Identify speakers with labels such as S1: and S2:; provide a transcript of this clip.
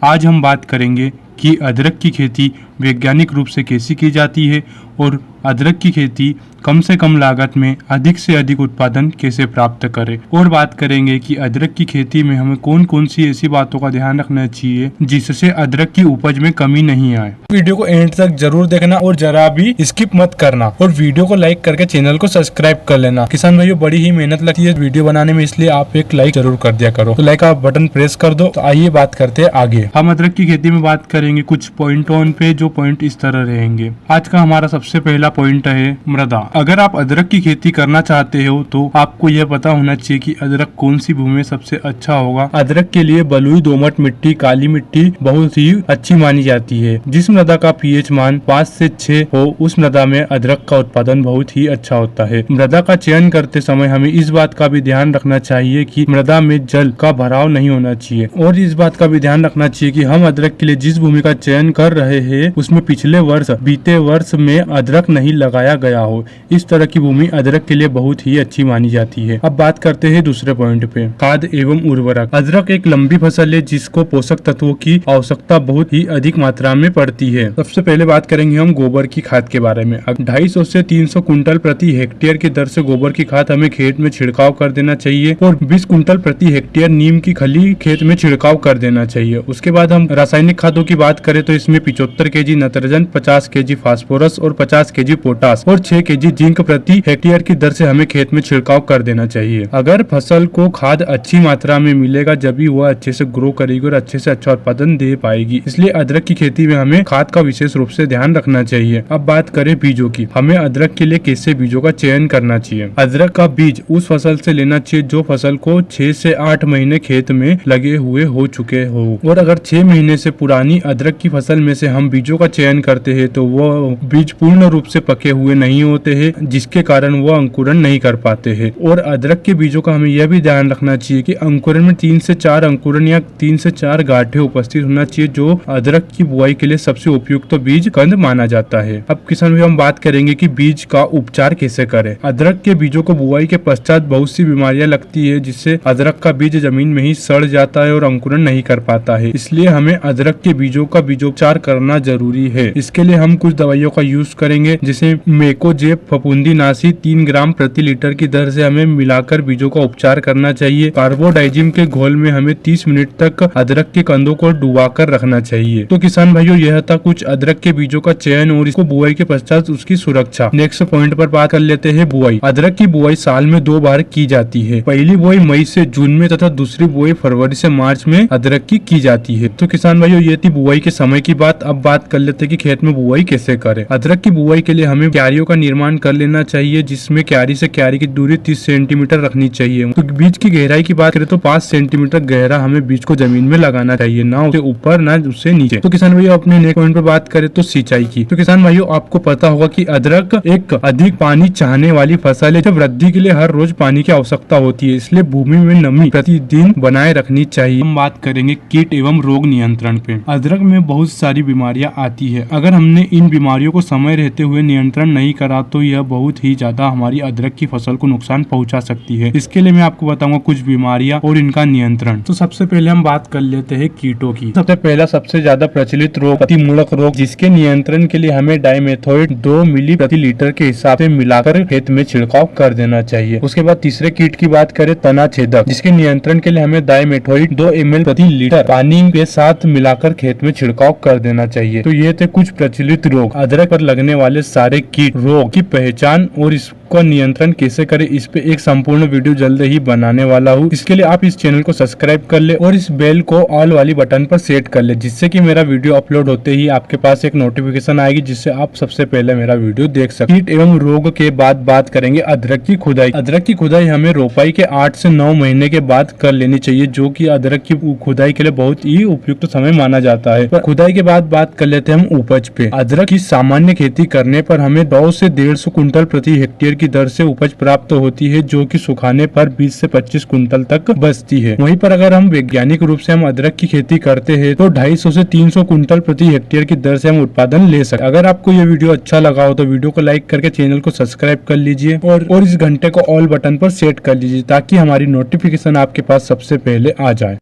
S1: आज हम बात करेंगे कि अदरक की खेती वैज्ञानिक रूप से कैसे की जाती है और अदरक की खेती कम से कम लागत में अधिक से अधिक उत्पादन कैसे प्राप्त करें। और बात करेंगे कि अदरक की खेती में हमें कौन कौन सी ऐसी बातों का ध्यान रखना चाहिए जिससे अदरक की उपज में कमी नहीं आए।
S2: वीडियो को एंड तक जरूर देखना और जरा भी स्किप मत करना और वीडियो को लाइक करके चैनल को सब्सक्राइब कर लेना। किसान भाइयों, बड़ी ही मेहनत लगती है वीडियो बनाने में, इसलिए आप एक लाइक जरूर कर दिया करो। तो लाइक का बटन प्रेस कर दो। तो आइए बात करते हैं आगे।
S1: हम अदरक की खेती में बात करेंगे कुछ पॉइंटों पे, जो पॉइंट इस तरह रहेंगे। आज का हमारा सबसे पहला पॉइंट है मृदा। अगर आप अदरक की खेती करना चाहते हो तो आपको यह पता होना चाहिए कि अदरक कौन सी भूमि में सबसे अच्छा होगा। अदरक के लिए बलुई दोमट मिट्टी, काली मिट्टी बहुत ही अच्छी मानी जाती है। जिस मृदा का पीएच मान 5 से 6 हो, उस मृदा में अदरक का उत्पादन बहुत ही अच्छा होता है। मृदा का चयन करते समय हमें इस बात का भी ध्यान रखना चाहिए कि मृदा में जल का भराव नहीं होना चाहिए और इस बात का भी ध्यान रखना चाहिए कि हम अदरक के लिए जिस भूमि का चयन कर रहे हैं उसमें पिछले वर्ष बीते वर्ष में अदरक नहीं लगाया गया हो। इस तरह की भूमि अदरक के लिए बहुत ही अच्छी मानी जाती है। अब बात करते हैं दूसरे पॉइंट पे, खाद एवं उर्वरक। अदरक एक लंबी फसल है जिसको पोषक तत्वों की आवश्यकता बहुत ही अधिक मात्रा में पड़ती है। सबसे पहले बात करेंगे हम गोबर की खाद के बारे में। अब 250 से 300 कुंटल प्रति हेक्टेयर की दर से गोबर की खाद हमें खेत में छिड़काव कर देना चाहिए और 20 कुंटल प्रति हेक्टेयर नीम की खली खेत में छिड़काव कर देना चाहिए। उसके बाद हम रासायनिक खादों की बात करें तो इसमें 75 केजी नाइट्रोजन, 50 केजी फास्फोरस और 50 केजी पोटास और 6 केजी जिंक प्रति हेक्टेयर की दर से हमें खेत में छिड़काव कर देना चाहिए। अगर फसल को खाद अच्छी मात्रा में मिलेगा जब भी वह अच्छे से ग्रो करेगी और अच्छे से अच्छा उत्पादन दे पाएगी। इसलिए अदरक की खेती में हमें खाद का विशेष रूप से ध्यान रखना चाहिए। अब बात करें बीजों की। हमें अदरक के लिए कैसे बीजों का चयन करना चाहिए। अदरक का बीज उस फसल से लेना चाहिए जो फसल को 6 से 8 महीने खेत में लगे हुए हो चुके हो और अगर 6 महीने से पुरानी अदरक की फसल में से हम बीजों का चयन करते हैं तो वो बीज पूर्ण रूप से पके हुए नहीं होते हैं, जिसके कारण वो अंकुरण नहीं कर पाते हैं। और अदरक के बीजों का हमें यह भी ध्यान रखना चाहिए कि अंकुरण में 3 से 4 अंकुरण या 3 से 4 गांठें उपस्थित होना चाहिए, जो अदरक की बुआई के लिए सबसे उपयुक्त तो बीज कंद माना जाता है। अब किसान भाई, हम बात करेंगे कि बीज का उपचार कैसे करें। अदरक के बीजों को बुआई के पश्चात बहुत सी बीमारियां लगती है जिससे अदरक का बीज जमीन में ही सड़ जाता है और अंकुरण नहीं कर पाता है। इसलिए हमें अदरक के बीजों का बीजोपचार करना जरूरी है। इसके लिए हम कुछ दवाइयों का यूज करेंगे, जैसे मेकोजेब फफूंदीनाशी 3 ग्राम प्रति लीटर की दर से हमें मिलाकर बीजों का उपचार करना चाहिए। कार्बोडाइजिम के घोल में हमें 30 मिनट तक अदरक के कंदों को डुबाकर रखना चाहिए। तो किसान भाइयों, यह था कुछ अदरक के बीजों का चयन और इसको बुआई के पश्चात उसकी सुरक्षा। नेक्स्ट पॉइंट पर बात कर लेते हैं बुआई। अदरक की बुआई साल में 2 बार की जाती है। पहली बुआई मई से जून में तथा दूसरी बुआई फरवरी से मार्च में अदरक की जाती है। तो किसान भाइयों, ये थी बुआई के समय की बात। अब बात कर लेते हैं कि खेत में बुआई कैसे करें। अदरक की बुआई के लिए हमें क्यारियों का निर्माण कर लेना चाहिए, जिसमें क्यारी से क्यारी की दूरी 30 सेंटीमीटर रखनी चाहिए। तो बीज की गहराई की बात करें तो 5 सेंटीमीटर गहरा हमें बीज को जमीन में लगाना चाहिए, ना उससे ऊपर ना उससे नीचे। तो किसान भाइयों, अपने नेक्स्ट पॉइंट पर बात करें तो सिंचाई की। तो किसान भाइयों, आपको पता होगा कि अदरक एक अधिक पानी चाहने वाली फसल है। जब वृद्धि के लिए हर रोज पानी की आवश्यकता होती है, इसलिए भूमि में नमी प्रतिदिन बनाए रखनी चाहिए। हम बात करेंगे कीट एवं रोग नियंत्रण पे। अदरक में बहुत सारी बीमारियां आती है। अगर हमने इन बीमारियों को समय रहते हुए नियंत्रण नहीं करा तो यह बहुत ही ज्यादा हमारी अदरक की फसल को नुकसान पहुंचा सकती है। इसके लिए मैं आपको बताऊंगा कुछ बीमारियां और इनका नियंत्रण। तो सबसे पहले हम बात कर लेते हैं कीटों की। सबसे पहला सबसे ज्यादा प्रचलित रोग पत्तीमूलक रोग, जिसके नियंत्रण के लिए हमें डाइमेथोएट 2 मिली प्रति लीटर के हिसाब से मिलाकर खेत में छिड़काव कर देना चाहिए। उसके बाद तीसरे कीट की बात करें तना छेदक, जिसके नियंत्रण के लिए हमें डाइमेथोएट 2 ml प्रति लीटर पानी के साथ मिलाकर खेत में छिड़काव कर देना चाहिए। तो ये थे कुछ प्रचलित रोग। अदरक पर लगने वाले सारे कीट रोग की पहचान और इसका नियंत्रण कैसे करें, इस पे एक संपूर्ण वीडियो जल्द ही बनाने वाला हूँ। इसके लिए आप इस चैनल को सब्सक्राइब कर ले और इस बेल को ऑल वाली बटन पर सेट कर ले, जिससे कि मेरा वीडियो अपलोड होते ही आपके पास एक नोटिफिकेशन आएगी, जिससे आप सबसे पहले मेरा वीडियो देख सकें। कीट एवं रोग के बाद बात करेंगे अदरक की खुदाई। अदरक की खुदाई हमें रोपाई के 8 से 9 महीने के बाद कर लेनी चाहिए, जो कि अदरक की खुदाई के लिए बहुत ही उपयुक्त समय माना जाता है। खुदाई के बाद बात कर लेते हैं हम उपज पे। अदरक की सामान्य खेती करने पर हमें 100 से 150 कुंटल प्रति हेक्टेयर की दर से उपज प्राप्त होती है, जो कि सुखाने पर 20 से 25 कुंटल तक बचती है। वहीं पर अगर हम वैज्ञानिक रूप से हम अदरक की खेती करते हैं तो 250 से 300 कुंटल प्रति हेक्टेयर की दर से हम उत्पादन ले सकते। अगर आपको ये वीडियो अच्छा लगा हो तो वीडियो को लाइक करके चैनल को सब्सक्राइब कर लीजिए और इस घंटे को ऑल बटन पर सेट कर लीजिए, ताकि हमारी नोटिफिकेशन आपके पास सबसे पहले आ जाए।